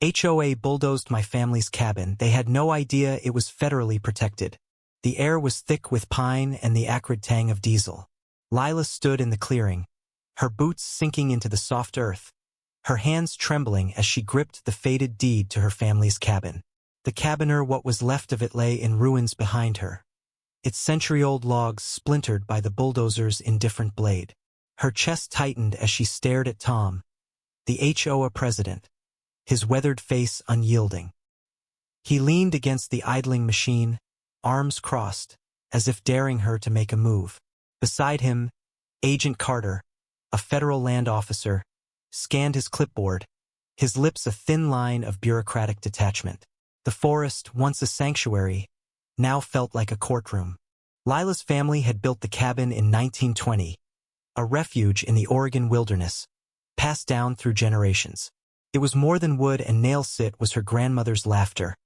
HOA bulldozed my family's cabin. They had no idea it was federally protected. The air was thick with pine and the acrid tang of diesel. Lila stood in the clearing, her boots sinking into the soft earth, her hands trembling as she gripped the faded deed to her family's cabin. The cabin, or what was left of it, lay in ruins behind her, its century-old logs splintered by the bulldozer's indifferent blade. Her chest tightened as she stared at Tom, the HOA president, his weathered face unyielding. He leaned against the idling machine, arms crossed, as if daring her to make a move. Beside him, Agent Carter, a federal land officer, scanned his clipboard, his lips a thin line of bureaucratic detachment. The forest, once a sanctuary, now felt like a courtroom. Lila's family had built the cabin in 1920, a refuge in the Oregon wilderness, passed down through generations. It was more than wood and nails. It was her grandmother's laughter,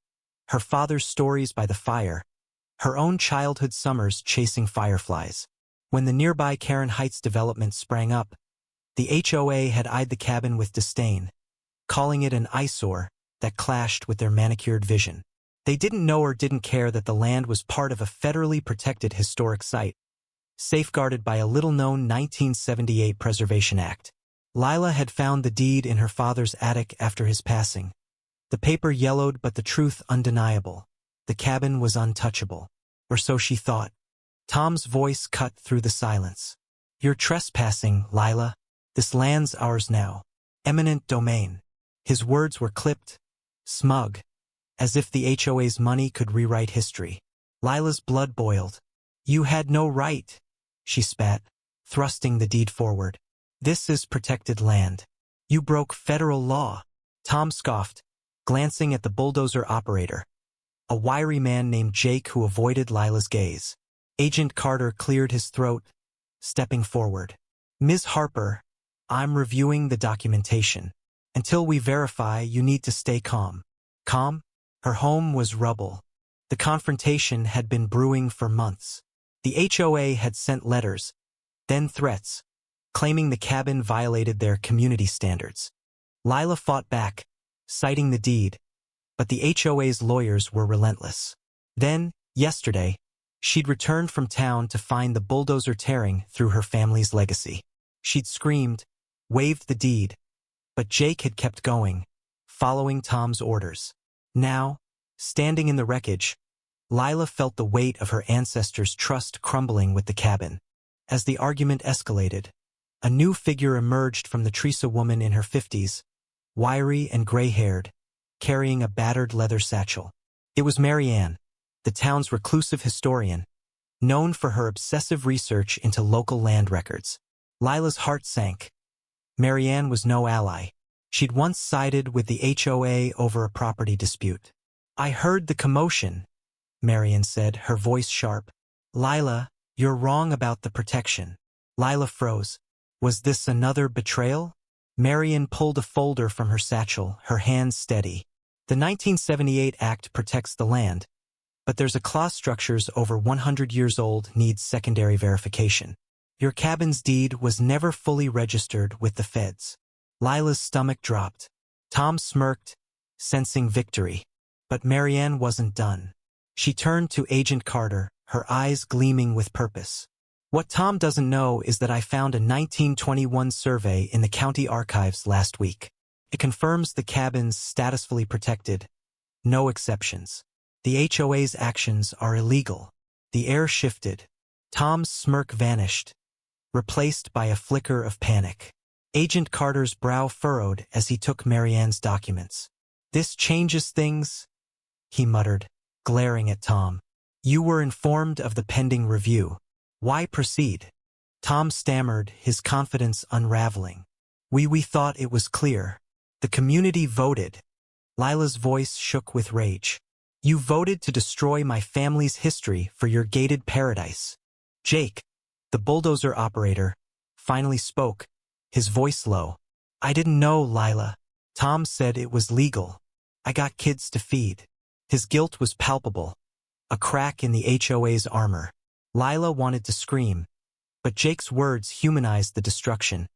her father's stories by the fire, her own childhood summers chasing fireflies. When the nearby Karen Heights development sprang up, the HOA had eyed the cabin with disdain, calling it an eyesore that clashed with their manicured vision. They didn't know or didn't care that the land was part of a federally protected historic site, safeguarded by a little-known 1978 Preservation Act. Lila had found the deed in her father's attic after his passing. The paper yellowed, but the truth undeniable. The cabin was untouchable. Or so she thought. Tom's voice cut through the silence. "You're trespassing, Lila. This land's ours now. Eminent domain." His words were clipped, smug, as if the HOA's money could rewrite history. Lila's blood boiled. "You had no right," she spat, thrusting the deed forward. "This is protected land. You broke federal law." Tom scoffed, glancing at the bulldozer operator, a wiry man named Jake who avoided Lila's gaze. Agent Carter cleared his throat, stepping forward. "Ms. Harper, I'm reviewing the documentation. Until we verify, you need to stay calm." Calm? Her home was rubble. The confrontation had been brewing for months. The HOA had sent letters, then threats, claiming the cabin violated their community standards. Lila fought back, citing the deed, but the HOA's lawyers were relentless. Then, yesterday, she'd returned from town to find the bulldozer tearing through her family's legacy. She'd screamed, waved the deed, but Jake had kept going, following Tom's orders. Now, standing in the wreckage, Lila felt the weight of her ancestors' trust crumbling with the cabin. As the argument escalated, a new figure emerged from the Teresa woman in her 50s, wiry and gray-haired, carrying a battered leather satchel. It was Marianne, the town's reclusive historian, known for her obsessive research into local land records. Lila's heart sank. Marianne was no ally. She'd once sided with the HOA over a property dispute. "I heard the commotion," Marianne said, her voice sharp. "Lila, you're wrong about the protection." Lila froze. Was this another betrayal? Marianne pulled a folder from her satchel, her hands steady. "The 1978 Act protects the land, but there's a clause structures over 100 years old needs secondary verification. Your cabin's deed was never fully registered with the feds." Lila's stomach dropped. Tom smirked, sensing victory. But Marianne wasn't done. She turned to Agent Carter, her eyes gleaming with purpose. "What Tom doesn't know is that I found a 1921 survey in the county archives last week. It confirms the cabin's statusfully protected. No exceptions. The HOA's actions are illegal." The air shifted. Tom's smirk vanished, replaced by a flicker of panic. Agent Carter's brow furrowed as he took Marianne's documents. "This changes things," he muttered, glaring at Tom. "You were informed of the pending review. Why proceed?" Tom stammered, his confidence unraveling. We thought it was clear. The community voted." Lila's voice shook with rage. "You voted to destroy my family's history for your gated paradise." Jake, the bulldozer operator, finally spoke, his voice low. "I didn't know, Lila. Tom said it was legal. I got kids to feed." His guilt was palpable, a crack in the HOA's armor. Lila wanted to scream, but Jake's words humanized the destruction,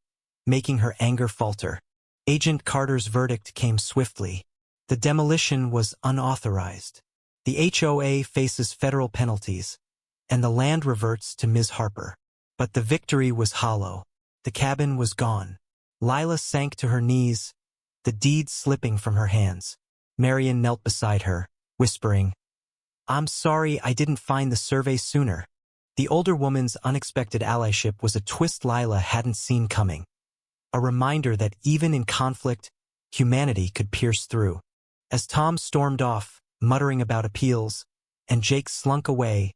making her anger falter. Agent Carter's verdict came swiftly. The demolition was unauthorized. The HOA faces federal penalties, and the land reverts to Ms. Harper. But the victory was hollow. The cabin was gone. Lila sank to her knees, the deed slipping from her hands. Marion knelt beside her, whispering, "I'm sorry I didn't find the survey sooner." The older woman's unexpected allyship was a twist Lila hadn't seen coming. A reminder that even in conflict, humanity could pierce through. As Tom stormed off, muttering about appeals, and Jake slunk away,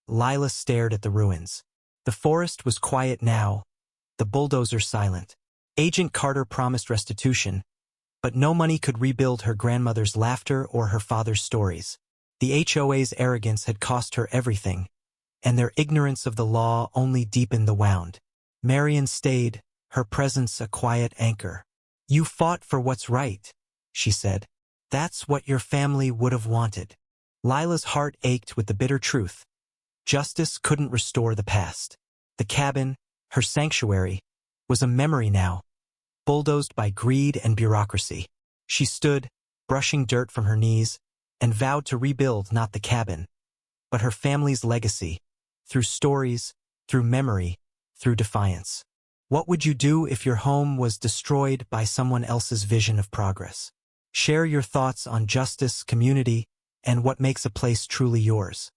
Lila stared at the ruins. The forest was quiet now, the bulldozer silent. Agent Carter promised restitution, but no money could rebuild her grandmother's laughter or her father's stories. The HOA's arrogance had cost her everything, and their ignorance of the law only deepened the wound. Marion stayed, her presence a quiet anchor. "You fought for what's right," she said. "That's what your family would have wanted." Lila's heart ached with the bitter truth. Justice couldn't restore the past. The cabin, her sanctuary, was a memory now, bulldozed by greed and bureaucracy. She stood, brushing dirt from her knees, and vowed to rebuild not the cabin, but her family's legacy, through stories, through memory, through defiance. What would you do if your home was destroyed by someone else's vision of progress? Share your thoughts on justice, community, and what makes a place truly yours.